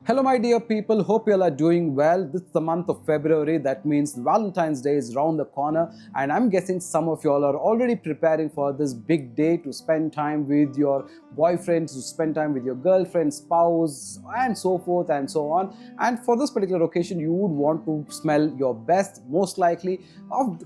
Hello my dear people, hope you all are doing well. This is the month of February, that means Valentine's Day is around the corner, and I'm guessing some of you all are already preparing for this big day to spend time with your boyfriend, to spend time with your girlfriend, spouse, and so forth and so on. And for this particular occasion, you would want to smell your best, most likely.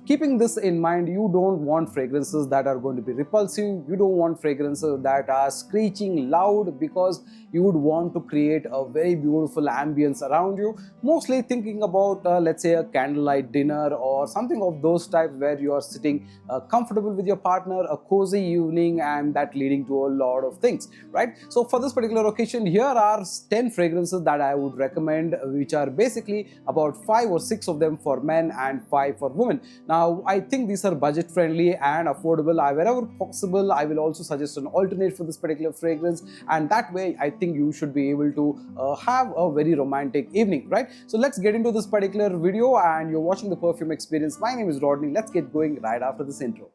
Keeping this in mind, you don't want fragrances that are going to be repulsive, you don't want fragrances that are screeching loud, because you would want to create a very beautiful ambience around you, mostly thinking about let's say a candlelight dinner or something of those types where you are sitting comfortable with your partner, a cozy evening, and that leading to a lot of things, right? So for this particular occasion, here are 10 fragrances that I would recommend, which are basically about 5 or 6 of them for men and 5 for women. Now I think these are budget friendly and affordable. Wherever possible, I will also suggest an alternate for this particular fragrance, and that way I think you should be able to have a very romantic evening, right? So let's get into this particular video, and you're watching the Perfume Experience. My name is Rodney. Let's get going right after this intro.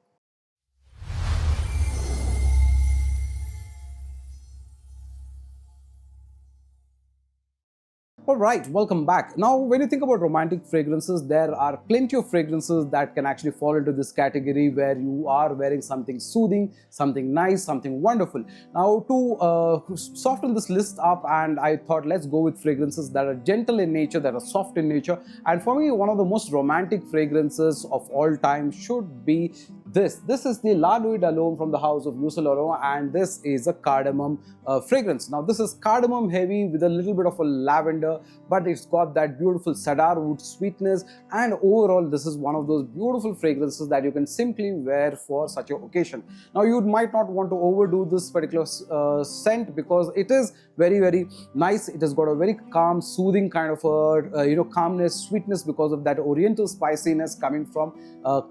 Alright, welcome back. Now, when you think about romantic fragrances, there are plenty of fragrances that can actually fall into this category where you are wearing something soothing, something nice, something wonderful. Now, to soften this list up, and I thought let's go with fragrances that are gentle in nature, that are soft in nature. And for me, one of the most romantic fragrances of all time should be this. This is the La Nuit d'Alome from the house of Yves Saint Laurent, and this is a cardamom fragrance. Now, this is cardamom heavy with a little bit of a lavender, but it's got that beautiful cedar wood sweetness, and overall this is one of those beautiful fragrances that you can simply wear for such an occasion. Now, you might not want to overdo this particular scent, because it is very nice. It has got a very calm, soothing kind of a calmness, sweetness, because of that oriental spiciness coming from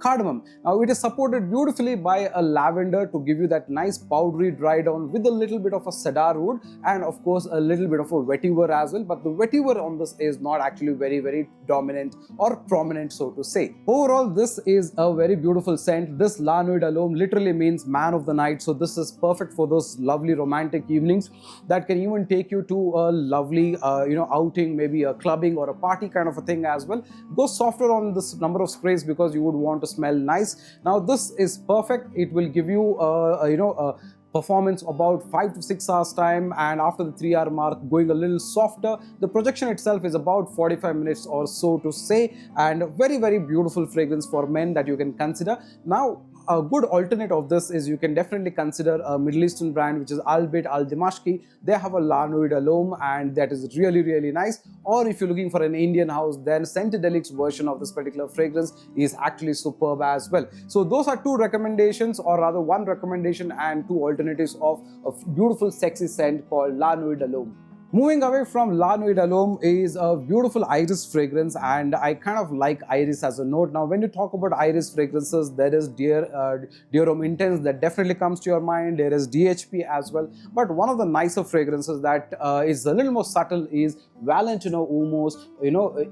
cardamom. Now, it is supported beautifully by a lavender to give you that nice powdery dry down with a little bit of a cedar wood, and of course a little bit of a vetiver as well. But the vetiver on this is not actually very dominant or prominent, so to say. Overall, this is a very beautiful scent. This La Nuit d'Alome literally means man of the night, so this is perfect for those lovely romantic evenings that can even take you to a lovely outing, maybe a clubbing or a party kind of a thing as well. Go softer on this number of sprays because you would want to smell nice. Now, this is perfect. It will give you a performance about 5 to 6 hours time, and after the 3-hour mark going a little softer. The projection itself is about 45 minutes or so to say, and a very beautiful fragrance for men that you can consider. Now, a good alternate of this is you can definitely consider a Middle Eastern brand, which is Al Bait Al Dimashqi. They have a La Nuit d'Alome, and that is really nice. Or if you're looking for an Indian house, then Scentedelic's version of this particular fragrance is actually superb as well. So those are 2 recommendations, or rather 1 recommendation and 2 alternatives of a beautiful sexy scent called La Nuit d'Alome. Moving away from La Nuit d'Alome is a beautiful iris fragrance, and I kind of like iris as a note. Now, when you talk about iris fragrances, there is Dior Homme Intense that definitely comes to your mind. There is DHP as well. But one of the nicer fragrances that is a little more subtle is Valentine Umo's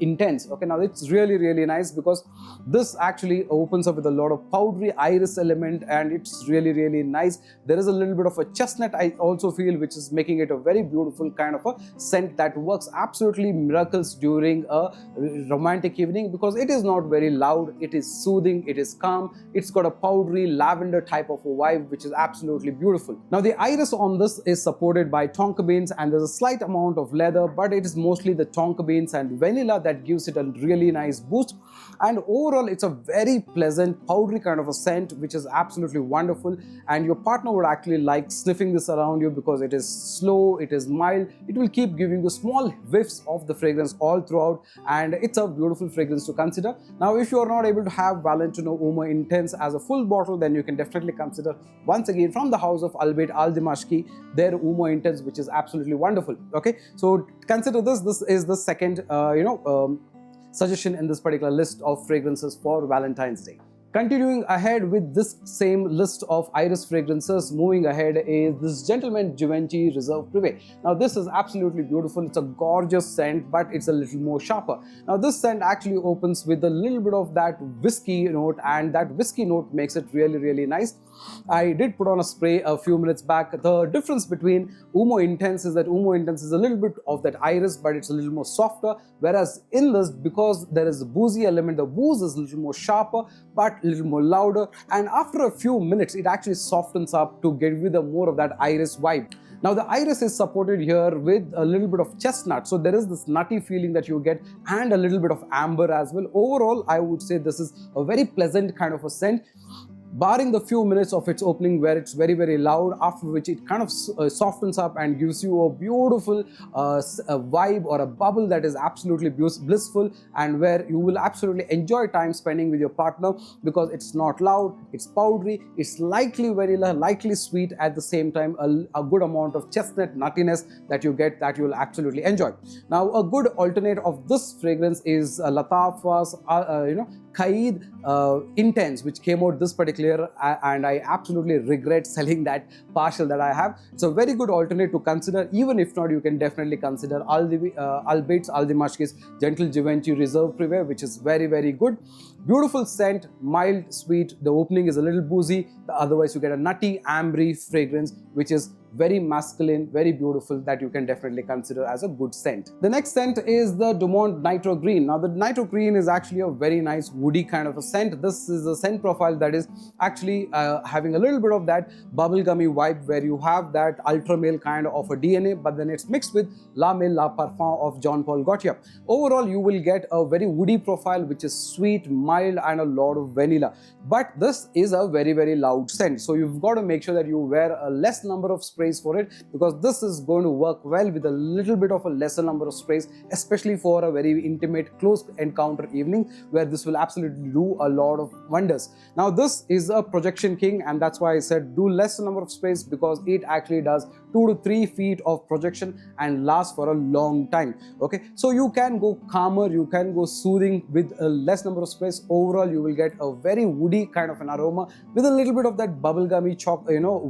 Intense. Okay, now it's really nice because this actually opens up with a lot of powdery iris element, and it's really nice. There is a little bit of a chestnut I also feel, which is making it a very beautiful kind of scent that works absolutely miracles during a romantic evening, because it is not very loud, it is soothing, it is calm, it's got a powdery lavender type of a vibe, which is absolutely beautiful. Now, the iris on this is supported by tonka beans, and there's a slight amount of leather, but it is mostly the tonka beans and vanilla that gives it a really nice boost. And overall, it's a very pleasant powdery kind of a scent, which is absolutely wonderful, and your partner would actually like sniffing this around you because it is slow, it is mild, it will keep giving you small whiffs of the fragrance all throughout, and it's a beautiful fragrance to consider. Now, if you are not able to have Valentino Umo Intense as a full bottle, then you can definitely consider, once again, from the house of Al Bait Al Dimashqi, their Umo Intense, which is absolutely wonderful. Okay, so consider this. This is the second suggestion in this particular list of fragrances for Valentine's Day. Continuing ahead with this same list of iris fragrances, moving ahead is this gentleman Givenchy Reserve Privé. Now this is absolutely beautiful. It's a gorgeous scent, but it's a little more sharper. Now this scent actually opens with a little bit of that whiskey note, and that whiskey note makes it really nice. I did put on a spray a few minutes back. The difference between Umo Intense is that Umo Intense is a little bit of that iris, but it's a little more softer, whereas in this, because there is a boozy element, the booze is a little more sharper, but a little more louder, and after a few minutes it actually softens up to give you the more of that iris vibe. Now the iris is supported here with a little bit of chestnut, so there is this nutty feeling that you get, and a little bit of amber as well. Overall, I would say this is a very pleasant kind of a scent, barring the few minutes of its opening where it's very loud, after which it kind of softens up and gives you a beautiful vibe or a bubble that is absolutely blissful, and where you will absolutely enjoy time spending with your partner, because it's not loud, it's powdery, it's lightly vanilla, lightly sweet, at the same time a good amount of chestnut nuttiness that you get, that you will absolutely enjoy. Now a good alternate of this fragrance is Lataf's Qaid Intense, which came out this particular year, and I absolutely regret selling that partial that I have. It's a very good alternate to consider. Even if not, you can definitely consider Albates Aldimashki's Gentle Givenchy Reserve Privé, which is very good. Beautiful scent, mild, sweet. The opening is a little boozy. Otherwise, you get a nutty, ambery fragrance, which is very masculine, very beautiful, that you can definitely consider as a good scent. The next scent is the Dumont Nitro Green. Now the Nitro Green is actually a very nice woody kind of a scent. This is a scent profile that is actually having a little bit of that bubblegummy vibe, where you have that ultra male kind of a DNA, but then it's mixed with La Male La Parfum of Jean Paul Gaultier. Overall, you will get a very woody profile, which is sweet, mild, and a lot of vanilla. But this is a very loud scent, so you've got to make sure that you wear a less number of sprays for it, because this is going to work well with a little bit of a lesser number of sprays, especially for a very intimate close encounter evening, where this will absolutely do a lot of wonders. Now this is a projection king, and that's why I said do less number of sprays, because it actually does 2 to 3 feet of projection and lasts for a long time. Okay, so you can go calmer, you can go soothing with a less number of sprays. Overall, you will get a very woody kind of an aroma with a little bit of that bubblegummy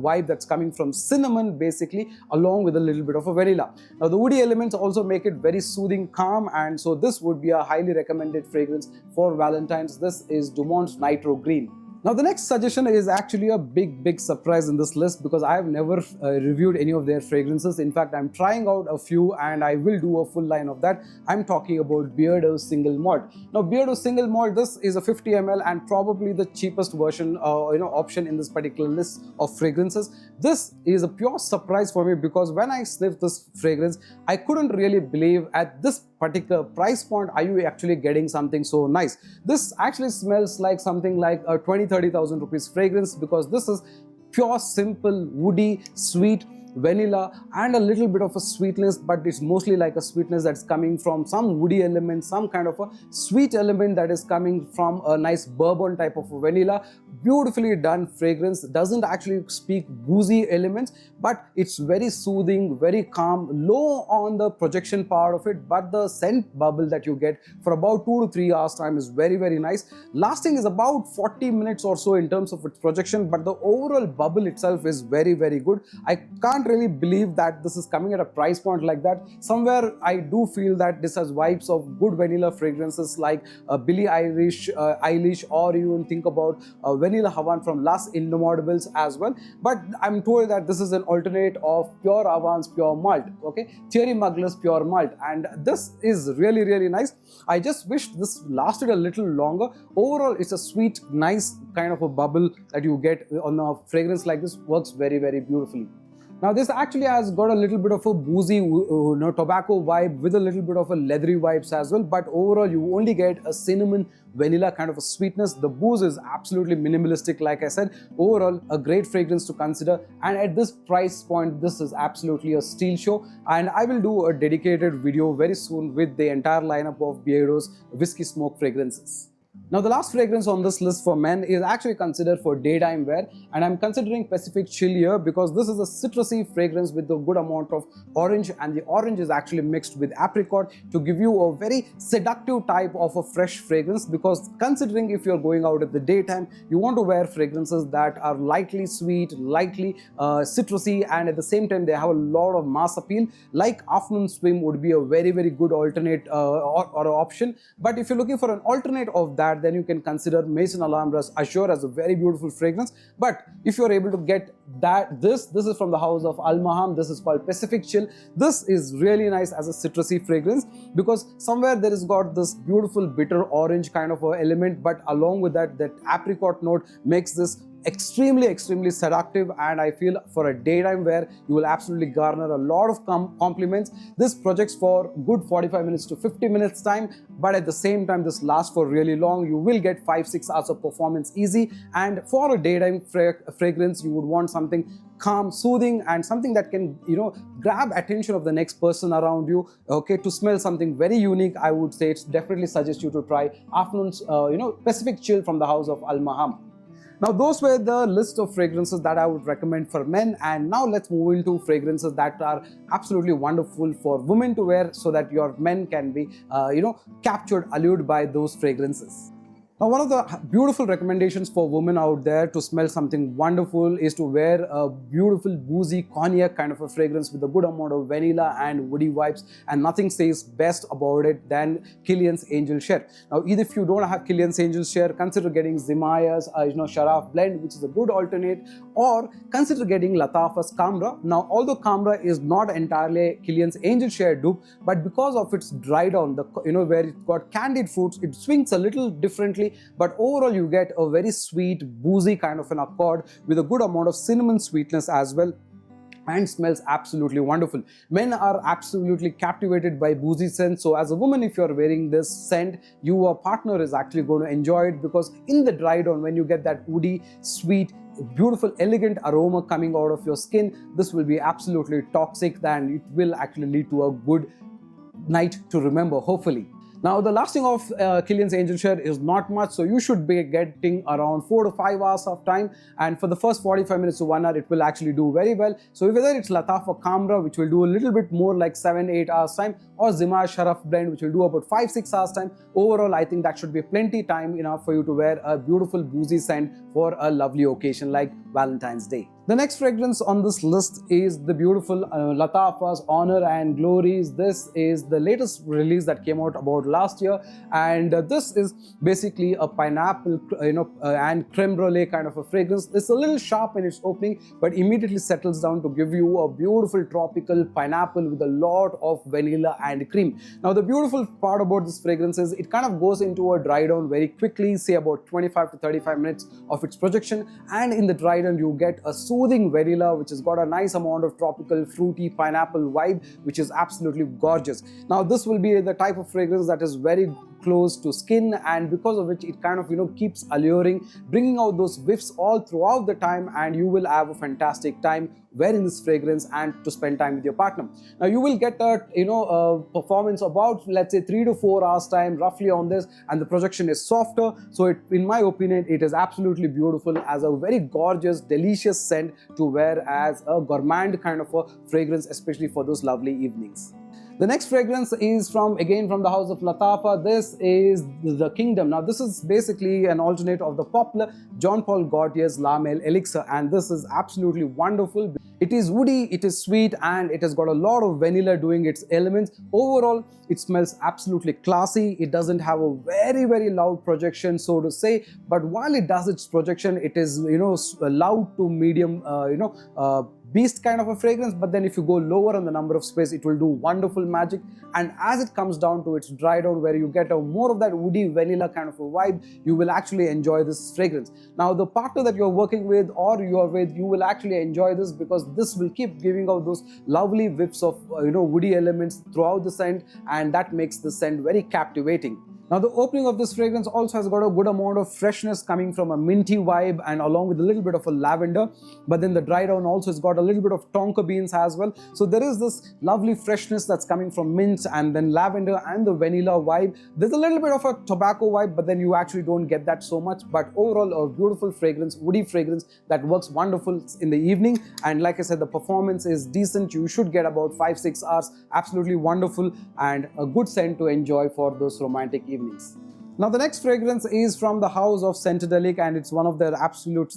vibe that's coming from cinnamon, basically, along with a little bit of a vanilla. Now the woody elements also make it very soothing, calm, and so this would be a highly recommended fragrance for Valentine's. This is Dumont's Nitro Green. Now the next suggestion is actually a big surprise in this list, because I have never reviewed any of their fragrances. In fact, I'm trying out a few, and I will do a full line of that. I'm talking about Beardo's Single Malt. Now Beardo's Single Malt, this is a 50 ml and probably the cheapest version option in this particular list of fragrances. This is a pure surprise for me, because when I sniffed this fragrance, I couldn't really believe at this particular price point are you actually getting something so nice. This actually smells like something like a 20,000-30,000 rupees fragrance, because this is pure, simple, woody, sweet, vanilla, and a little bit of a sweetness, but it's mostly like a sweetness that's coming from some woody element, some kind of a sweet element that is coming from a nice bourbon type of a vanilla. Beautifully done fragrance, doesn't actually speak boozy elements, but it's very soothing, very calm, low on the projection part of it, but the scent bubble that you get for about 2 to 3 hours time is very nice. Lasting is about 40 minutes or so in terms of its projection, but the overall bubble itself is very good. I can't really believe that this is coming at a price point like that. Somewhere I do feel that this has vibes of good vanilla fragrances like Billie Eilish, or even think about Vanilla Havan from Las Indomables as well. But I'm told that this is an alternate of Pure Avance Pure Malt, okay, Thierry Mugler's Pure Malt, and this is really nice. I just wish this lasted a little longer. Overall, it's a sweet, nice kind of a bubble that you get on a fragrance like this. Works very beautifully. Now this actually has got a little bit of a boozy tobacco vibe with a little bit of a leathery vibes as well, but overall you only get a cinnamon vanilla kind of a sweetness. The booze is absolutely minimalistic, like I said. Overall, a great fragrance to consider, and at this price point, this is absolutely a steal show, and I will do a dedicated video very soon with the entire lineup of Beardo's whiskey smoke fragrances. Now the last fragrance on this list for men is actually considered for daytime wear, and I'm considering Pacific Chill here because this is a citrusy fragrance with a good amount of orange, and the orange is actually mixed with apricot to give you a very seductive type of a fresh fragrance. Because considering if you're going out at the daytime, you want to wear fragrances that are lightly sweet, lightly citrusy, and at the same time they have a lot of mass appeal. Like Afternoon Swim would be a very good alternate or option. But if you're looking for an alternate of that, then you can consider Maison Alhambra's Azure as a very beautiful fragrance. But if you're able to get that, this is from the house of Al Maham. This is called Pacific Chill. This is really nice as a citrusy fragrance because somewhere there is got this beautiful bitter orange kind of a element, but along with that apricot note makes this extremely seductive, and I feel for a daytime wear you will absolutely garner a lot of compliments. This projects for good 45 minutes to 50 minutes time, but at the same time this lasts for really long. You will get 5-6 hours of performance easy, and for a daytime fragrance you would want something calm, soothing, and something that can grab attention of the next person around you. Okay, to smell something very unique, I would say it's definitely suggest you to try Afternoon's Pacific Chill from the house of Al Maham. Now those were the list of fragrances that I would recommend for men, and now let's move into fragrances that are absolutely wonderful for women to wear so that your men can be captured, allured by those fragrances. Now, one of the beautiful recommendations for women out there to smell something wonderful is to wear a beautiful boozy cognac kind of a fragrance with a good amount of vanilla and woody vibes, and nothing says best about it than Kilian's Angel Share. Now, either if you don't have Kilian's Angel Share, consider getting Zimaya's Sharaf blend, which is a good alternate, or consider getting Latafa's Camra. Now, although Camra is not entirely Kilian's Angel Share dupe, but because of its dry down, where it got candied fruits, it swings a little differently. But overall you get a very sweet boozy kind of an accord with a good amount of cinnamon sweetness as well, and smells absolutely wonderful. Men are absolutely captivated by boozy scents, so as a woman, if you're wearing this scent, your partner is actually going to enjoy it, because in the dry down, when you get that woody, sweet, beautiful, elegant aroma coming out of your skin, this will be absolutely toxic, and it will actually lead to a good night to remember, hopefully. Now, the lasting of Kilian's Angel Share is not much, so you should be getting around 4 to 5 hours of time, and for the first 45 minutes to 1 hour, it will actually do very well. So whether it's Latafa Camra, which will do a little bit more like 7-8 hours time, or Zimaya Sharaf blend, which will do about 5-6 hours time, overall I think that should be plenty time enough for you to wear a beautiful boozy scent for a lovely occasion like Valentine's Day. The next fragrance on this list is the beautiful Latafa's Honor and Glories. This is the latest release that came out about last year, and this is basically a pineapple and creme brulee kind of a fragrance. It's a little sharp in its opening, but immediately settles down to give you a beautiful tropical pineapple with a lot of vanilla and cream. Now, the beautiful part about this fragrance is it kind of goes into a dry down very quickly, say about 25 to 35 minutes of its projection, and in the dry down you get a soothing vanilla which has got a nice amount of tropical fruity pineapple vibe, which is absolutely gorgeous. Now, this will be the type of fragrance that is very close to skin, and because of which it kind of keeps alluring, bringing out those whiffs all throughout the time, and you will have a fantastic time wearing this fragrance and to spend time with your partner. Now, you will get a performance about, let's say, 3 to 4 hours time roughly on this, and the projection is softer, so in my opinion it is absolutely beautiful as a very gorgeous, delicious scent to wear as a gourmand kind of a fragrance, especially for those lovely evenings. The next fragrance is from the house of Latafa. This is the Kingdom. Now, this is basically an alternate of the popular Jean Paul Gaultier's La Male Elixir, and this is absolutely wonderful. It is woody, it is sweet, and it has got a lot of vanilla doing its elements. Overall, it smells absolutely classy. It doesn't have a very loud projection, so to say, but while it does its projection, it is loud to medium beast kind of a fragrance. But then if you go lower on the number of space, it will do wonderful magic, and as it comes down to its dry down, where you get a more of that woody vanilla kind of a vibe, you will actually enjoy this fragrance. Now, the partner that you're working with or you are with, you will actually enjoy this, because this will keep giving out those lovely whiffs of woody elements throughout the scent, and that makes the scent very captivating. Now the opening of this fragrance also has got a good amount of freshness coming from a minty vibe and along with a little bit of a lavender, but then the dry down also has got a little bit of tonka beans as well. So there is this lovely freshness that's coming from mint and then lavender and the vanilla vibe. There's a little bit of a tobacco vibe, but then you actually don't get that so much. But overall, a beautiful fragrance, woody fragrance that works wonderful in the evening. And like I said, the performance is decent. You should get about 5-6 hours. Absolutely wonderful and a good scent to enjoy for those romantic evenings. Now the next fragrance is from the house of Scentadelic and it's one of their absolute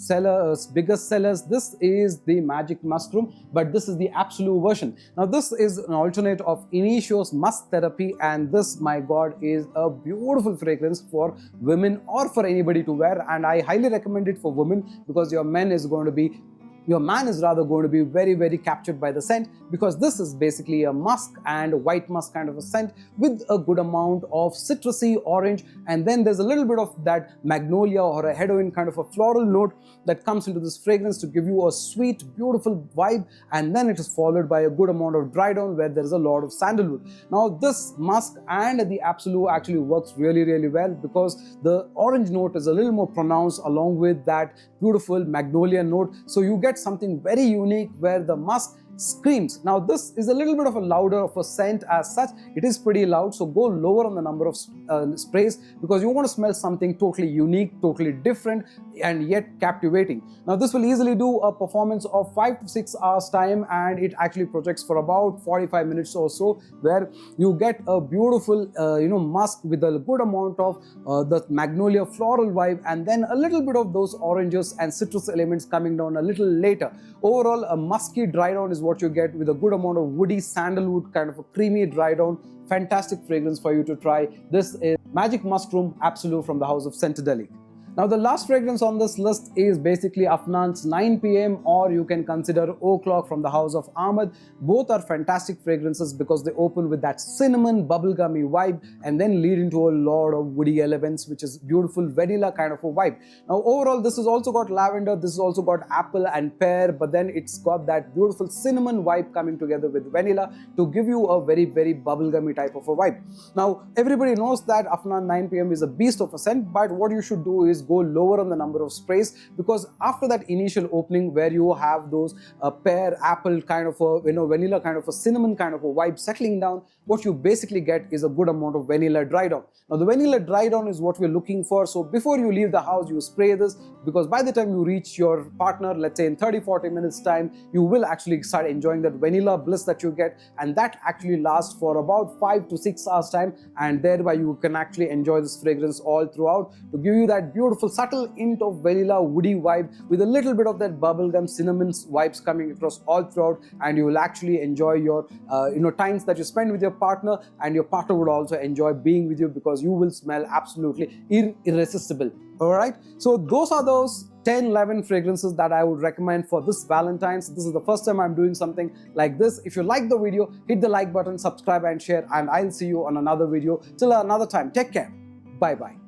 biggest sellers. This is the Magic Mushroom, but this is the absolute version. Now this is an alternate of Initio's Musk Therapy, and this, my god, is a beautiful fragrance for women or for anybody to wear, and I highly recommend it for women because your man is going to be very, very captured by the scent, because this is basically a musk and white musk kind of a scent with a good amount of citrusy orange, and then there's a little bit of that magnolia or a heroin kind of a floral note that comes into this fragrance to give you a sweet, beautiful vibe, and then it is followed by a good amount of dry down where there is a lot of sandalwood. Now this musk and the absolute actually works really, really well because the orange note is a little more pronounced along with that beautiful magnolia note, so you get something very unique where the musk screams. Now this is a little bit of a louder of a scent as such. It is pretty loud, so go lower on the number of sprays because you want to smell something totally unique, totally different and yet captivating. Now this will easily do a performance of 5 to 6 hours time, and it actually projects for about 45 minutes or so, where you get a beautiful musk with a good amount of the magnolia floral vibe, and then a little bit of those oranges and citrus elements coming down a little later. Overall, a musky dry down is what you get with a good amount of woody sandalwood kind of a creamy dry down. Fantastic fragrance for you to try. This is Magic Mushroom Absolute from the house of Scentadelic. Now the last fragrance on this list is basically Afnan's 9 PM, or you can consider O'Clock from the house of Ahmed. Both are fantastic fragrances because they open with that cinnamon bubblegummy vibe and then lead into a lot of woody elements, which is beautiful vanilla kind of a vibe. Now overall, this has also got lavender, this has also got apple and pear, but then it's got that beautiful cinnamon vibe coming together with vanilla to give you a very, very bubblegummy type of a vibe. Now everybody knows that Afnan 9 PM is a beast of a scent, but what you should do is go lower on the number of sprays, because after that initial opening where you have those pear, apple kind of a vanilla kind of a cinnamon kind of a vibe settling down, what you basically get is a good amount of vanilla dry down. Now the vanilla dry down is what we're looking for, so before you leave the house you spray this, because by the time you reach your partner, let's say in 30-40 minutes time, you will actually start enjoying that vanilla bliss that you get, and that actually lasts for about 5 to 6 hours time, and thereby you can actually enjoy this fragrance all throughout to give you that beautiful subtle hint of vanilla woody vibe with a little bit of that bubblegum cinnamon vibes coming across all throughout, and you will actually enjoy your times that you spend with your partner, and your partner would also enjoy being with you because you will smell absolutely irresistible. All right, so those are those 10-11 fragrances that I would recommend for this Valentine's. This is the first time I'm doing something like this. If you like the video, hit the like button, subscribe and share, and I'll see you on another video. Till another time, take care. Bye bye.